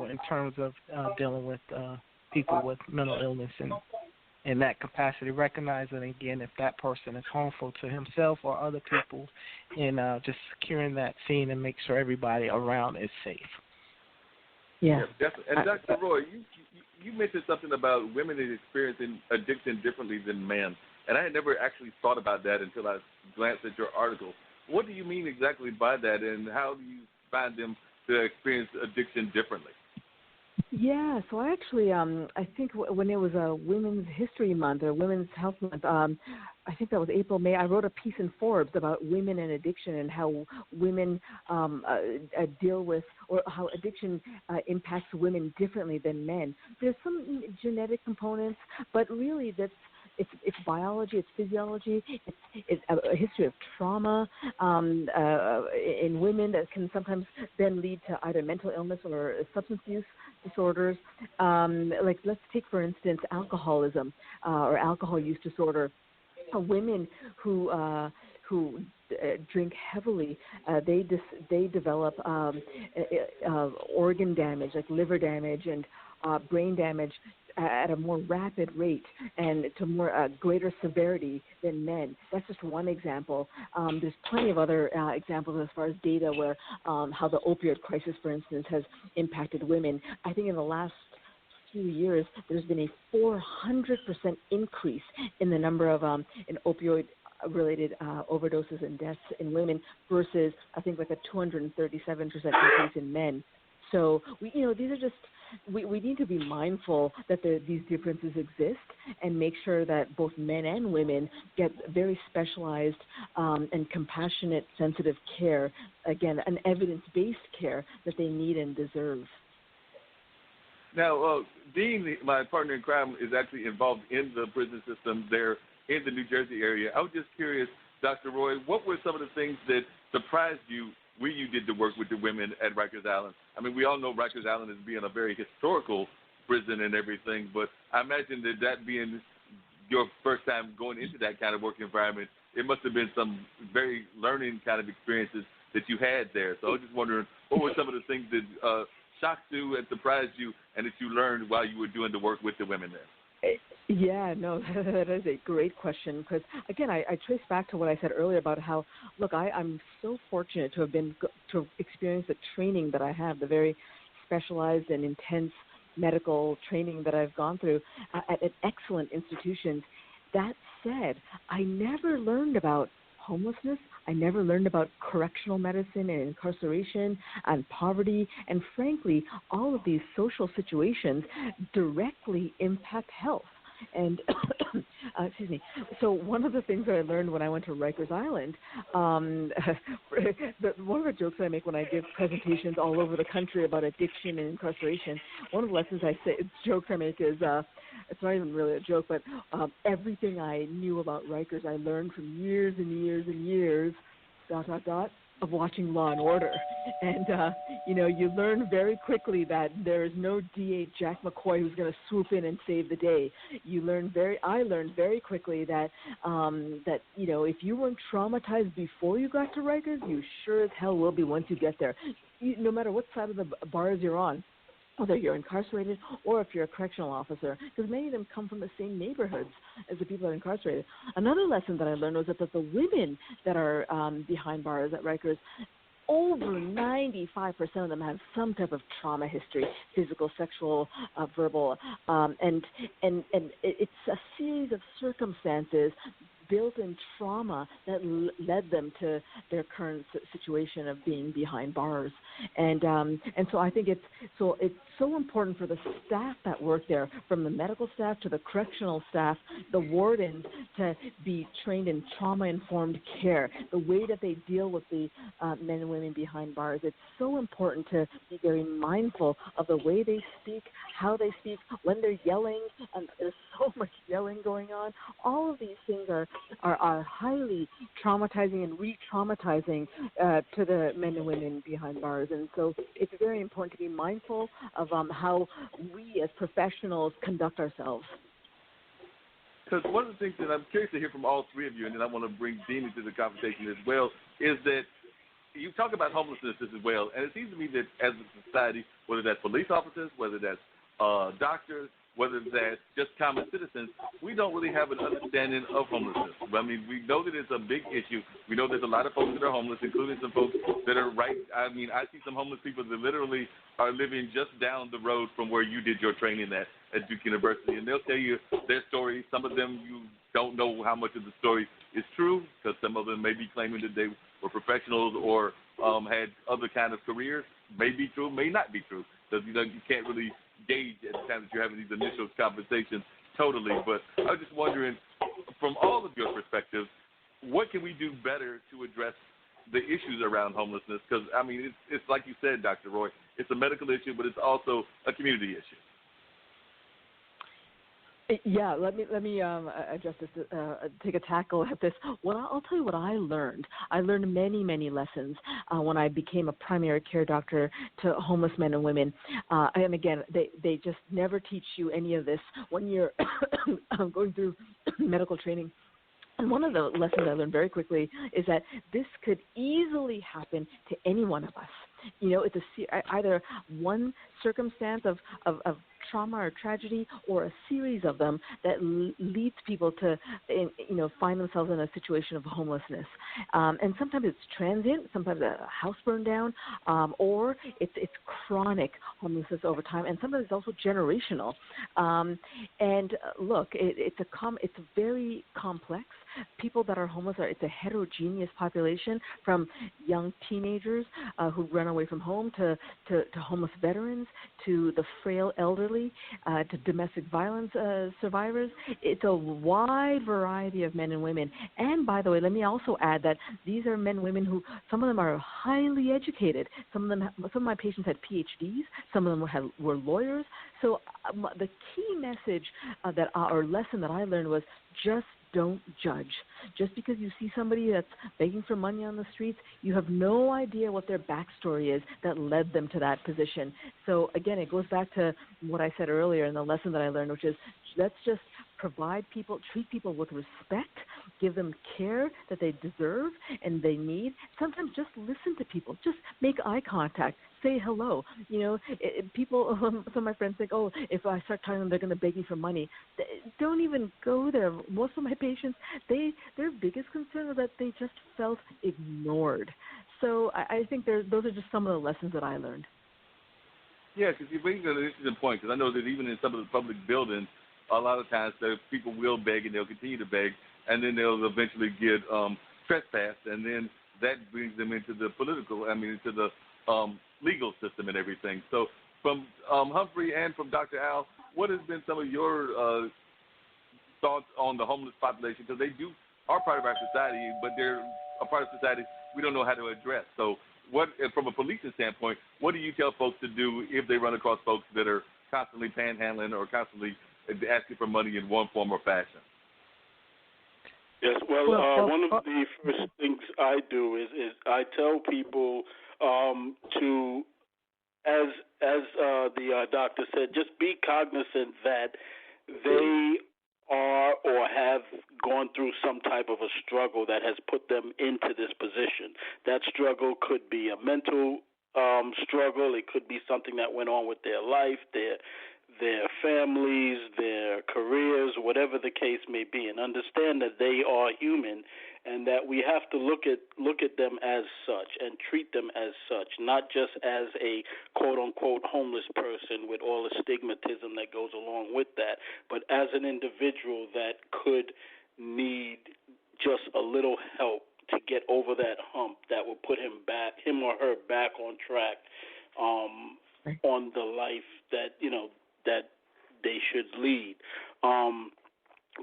crucial in terms of dealing with people with mental illness and in that capacity, recognizing again if that person is harmful to himself or other people, and just securing that scene and make sure everybody around is safe. Yeah, definitely. And Dr. Roy, you mentioned something about women experiencing addiction differently than men, and I had never actually thought about that until I glanced at your article. What do you mean exactly by that, and how do you find them to experience addiction differently? Yeah, so I actually, I think when it was a Women's History Month or Women's Health Month, I think that was April, May, I wrote a piece in Forbes about women and addiction and how women deal with, or how addiction impacts women differently than men. There's some genetic components, but really it's biology, it's physiology, it's a history of trauma in women that can sometimes then lead to either mental illness or substance use disorders. Like let's take, for instance, alcoholism or alcohol use disorder. Women who drink heavily, they develop organ damage, like liver damage and brain damage, at a more rapid rate and to more greater severity than men. That's just one example. There's plenty of other examples as far as data where how the opioid crisis, for instance, has impacted women. I think in the last few years, there's been a 400% increase in the number of in opioid-related overdoses and deaths in women versus, I think, like a 237% increase in men. So these are just we need to be mindful that these differences exist and make sure that both men and women get very specialized and compassionate, sensitive care, again, an evidence-based care that they need and deserve. Now, Dean, my partner in crime, is actually involved in the prison system there in the New Jersey area. I was just curious, Dr. Roy, what were some of the things that surprised you when you did the work with the women at Rikers Island? I mean, we all know Rikers Island as being a very historical prison and everything, but I imagine that being your first time going into that kind of work environment, it must have been some very learning kind of experiences that you had there. So I was just wondering, what were some of the things that shocked you and surprised you and that you learned while you were doing the work with the women there? Yeah, no, that is a great question because, again, I trace back to what I said earlier about how, look, I'm so fortunate to have experienced the training that I have, the very specialized and intense medical training that I've gone through at excellent institutions. That said, I never learned about homelessness. I never learned about correctional medicine and incarceration and poverty. And frankly, all of these social situations directly impact health. And excuse me. So one of the things that I learned when I went to Rikers Island, one of the jokes I make when I give presentations all over the country about addiction and incarceration, one of the lessons jokes I make is, it's not even really a joke, but everything I knew about Rikers I learned from years and years and years, ... of watching Law and Order. And, you learn very quickly that there is no DA Jack McCoy who's going to swoop in and save the day. I learned very quickly that, if you weren't traumatized before you got to Rikers, you sure as hell will be once you get there. No matter what side of the bars you're on, whether you're incarcerated or if you're a correctional officer, because many of them come from the same neighborhoods as the people that are incarcerated. Another lesson that I learned was that the women that are behind bars at Rikers, over 95% of them have some type of trauma history, physical, sexual, verbal, and it's a series of circumstances built-in trauma that led them to their current situation of being behind bars, and so I think it's so important for the staff that work there, from the medical staff to the correctional staff, the wardens, to be trained in trauma-informed care, the way that they deal with the men and women behind bars. It's so important to be very mindful of the way they speak, how they speak, when they're yelling, and there's so much yelling going on. All of these things are highly traumatizing and re-traumatizing to the men and women behind bars. And so it's very important to be mindful of how we as professionals conduct ourselves. Because one of the things that I'm curious to hear from all three of you, and then I want to bring Dean into the conversation as well, is that you talk about homelessness as well, and it seems to me that as a society, whether that's police officers, whether that's doctors, whether that's just common citizens, we don't really have an understanding of homelessness. I mean, we know that it's a big issue. We know there's a lot of folks that are homeless, including some folks that are I see some homeless people that literally are living just down the road from where you did your training at Duke University, and they'll tell you their story. Some of them you don't know how much of the story is true, because some of them may be claiming that they were professionals or had other kind of careers. May be true, may not be true, because you can't really gauge at the time that you're having these initial conversations totally. But I was just wondering, from all of your perspectives, what can we do better to address the issues around homelessness? Because, I mean, it's like you said, Dr. Roy, it's a medical issue, but it's also a community issue. Yeah, let me address this. Take a tackle at this. Well, I'll tell you what I learned. I learned many lessons when I became a primary care doctor to homeless men and women. And again, they just never teach you any of this when you're going through medical training. And one of the lessons I learned very quickly is that this could easily happen to any one of us. You know, it's either one circumstance of trauma or tragedy, or a series of them that leads people to, find themselves in a situation of homelessness. And sometimes it's transient, sometimes a house burned down, or it's chronic homelessness over time, and sometimes it's also generational. And look, it's very complex. People that are homeless it's a heterogeneous population, from young teenagers who run away from home to homeless veterans, to the frail elderly, to domestic violence survivors. It's a wide variety of men and women. And by the way, let me also add that these are men and women who, some of them are highly educated. Some of my patients had PhDs. Some of them were lawyers. So the key message or lesson that I learned was just don't judge. Just because you see somebody that's begging for money on the streets, you have no idea what their backstory is that led them to that position. So again, it goes back to what I said earlier and the lesson that I learned, which is let's just treat people with respect, give them care that they deserve and they need. Sometimes just listen to people, just make eye contact, say hello. You know, people, some of my friends think, oh, if I start telling them they're going to beg me for money, don't even go there. Most of my patients, their biggest concern was that they just felt ignored. So I think those are just some of the lessons that I learned. Yeah, because you bring an interesting point, because I know that even in some of the public buildings, a lot of times people will beg and they'll continue to beg, and then they'll eventually get trespassed, and then that brings them into the into the legal system and everything. So from Humphrey and from Dr. Al, what has been some of your thoughts on the homeless population? Because they are part of our society, but they're a part of society we don't know how to address. So what, from a policing standpoint, what do you tell folks to do if they run across folks that are constantly panhandling or constantly asking for money in one form or fashion? Yes, well, one of the first things I do is I tell people to, as the doctor said, just be cognizant that they are or have gone through some type of a struggle that has put them into this position. That struggle could be a mental struggle. It could be something that went on with their life, their families, their careers, whatever the case may be, and understand that they are human and that we have to look at them as such and treat them as such, not just as a quote-unquote homeless person with all the stigmatism that goes along with that, but as an individual that could need just a little help to get over that hump that will put him or her back on track on the life that, that they should lead.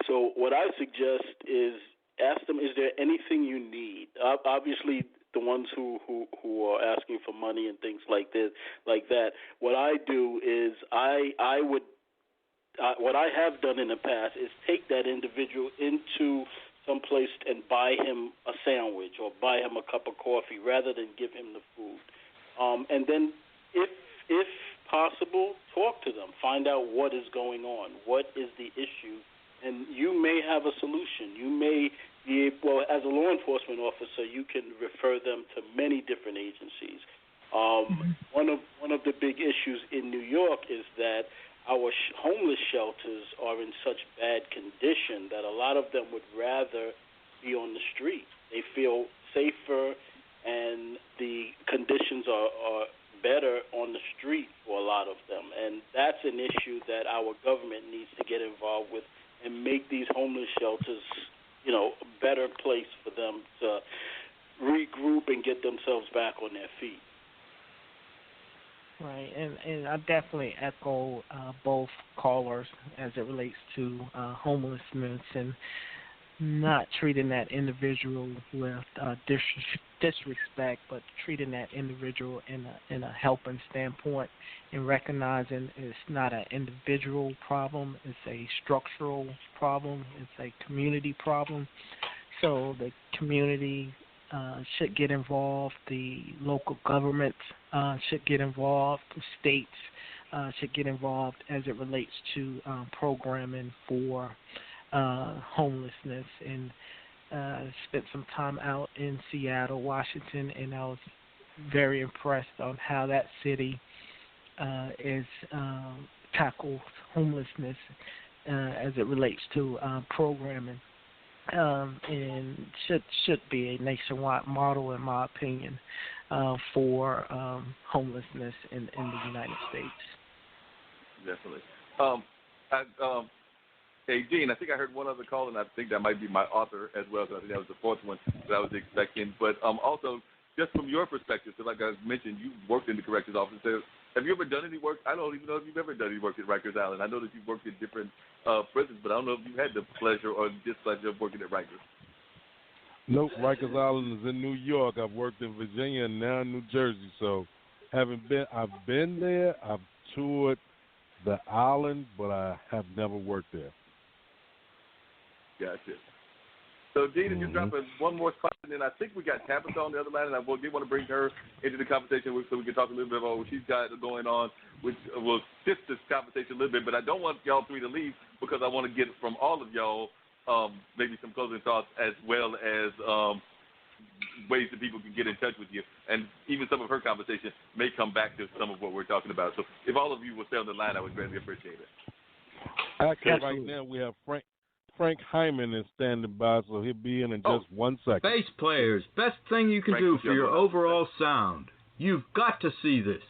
So what I suggest is ask them, is there anything you need? Obviously, the ones who are asking for money and things like that, what I do is what I have done in the past is take that individual into some place and buy him a sandwich or buy him a cup of coffee rather than give him the food. And then if possible, talk to them. Find out what is going on. What is the issue? And you may have a solution. You may as a law enforcement officer, you can refer them to many different agencies. One of the big issues in New York is that our homeless shelters are in such bad condition that a lot of them would rather be on the street. They feel safer, and the conditions are better on the street for a lot of them. And that's an issue that our government needs to get involved with and make these homeless shelters, a better place for them to regroup and get themselves back on their feet. Right, and I definitely echo both callers as it relates to homelessness and not treating that individual with disrespect, but treating that individual in a helping standpoint and recognizing it's not an individual problem, it's a structural problem, it's a community problem. So the community should get involved, the local government should get involved, the states should get involved as it relates to programming for homelessness. And spent some time out in Seattle, Washington, and I was very impressed on how that city is tackles homelessness as it relates to programming. And should be a nationwide model, in my opinion, for homelessness in the United States. Definitely. Hey, Gene, I think I heard one other call, and I think that might be my author as well, so I think that was the fourth one that I was expecting. But also, just from your perspective, so like I mentioned, you worked in the corrections office. Have you ever done any work? I don't even know if you've ever done any work at Rikers Island. I know that you've worked in different prisons, but I don't know if you had the pleasure or displeasure of working at Rikers. Nope, Rikers Island is in New York. I've worked in Virginia and now in New Jersey. So I've been there. I've toured the island, but I have never worked there. Gotcha. So, Dean, if you drop one more spot, and then I think we got Tabitha on the other line, and I did want to bring her into the conversation so we can talk a little bit about what she's got going on, which will shift this conversation a little bit. But I don't want y'all three to leave because I want to get from all of y'all maybe some closing thoughts as well as ways that people can get in touch with you. And even some of her conversation may come back to some of what we're talking about. So if all of you will stay on the line, I would greatly appreciate it. Actually, right now we have Frank Hyman is standing by, so he'll be in just 1 second. Bass players, best thing you can do for your overall sound. You've got to see this.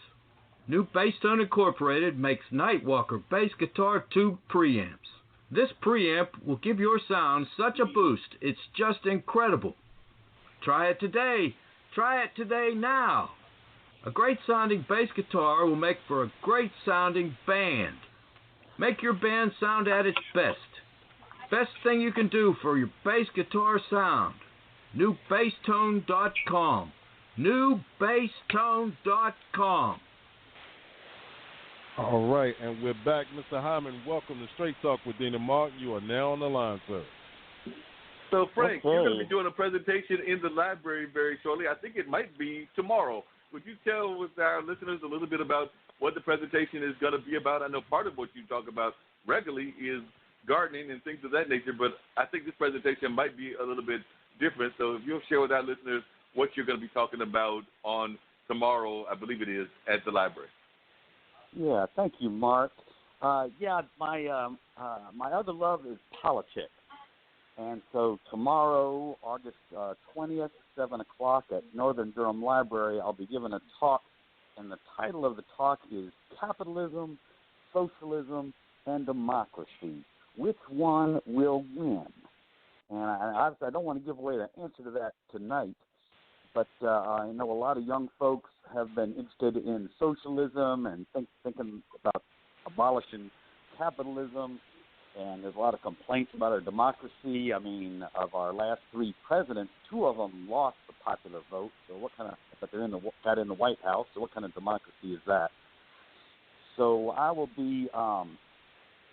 New Basstone Incorporated makes Nightwalker bass guitar tube preamps. This preamp will give your sound such a boost, it's just incredible. Try it today. Try it today now. A great sounding bass guitar will make for a great sounding band. Make your band sound at its best. Best thing you can do for your bass guitar sound. NewBassTone.com. NewBassTone.com. All right, and we're back. Mr. Hyman, welcome to Straight Talk with Dean and Mark. You are now on the line, sir. So, Frank, you're going to be doing a presentation in the library very shortly. I think it might be tomorrow. Would you tell with our listeners a little bit about what the presentation is going to be about? I know part of what you talk about regularly is gardening and things of that nature, but I think this presentation might be a little bit different. So if you'll share with our listeners what you're going to be talking about on tomorrow, I believe it is, at the library. Yeah, thank you, Mark. My other love is politics. And so tomorrow, August 20th, 7 o'clock at Northern Durham Library, I'll be giving a talk, and the title of the talk is Capitalism, Socialism, and Democracy. Which one will win? And I don't want to give away the answer to that tonight, but I know a lot of young folks have been interested in socialism and thinking about abolishing capitalism, and there's a lot of complaints about our democracy. I mean, of our last three presidents, two of them lost the popular vote. So but they're got in the White House. So what kind of democracy is that? So I will be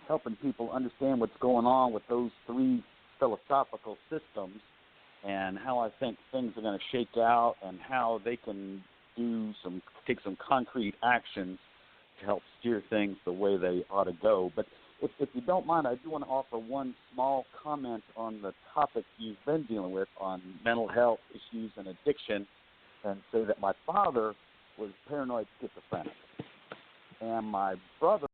helping people understand what's going on with those three philosophical systems and how I think things are going to shake out and how they can take some concrete actions to help steer things the way they ought to go. But if you don't mind, I do want to offer one small comment on the topic you've been dealing with on mental health issues and addiction, and say that my father was paranoid schizophrenic, and my brother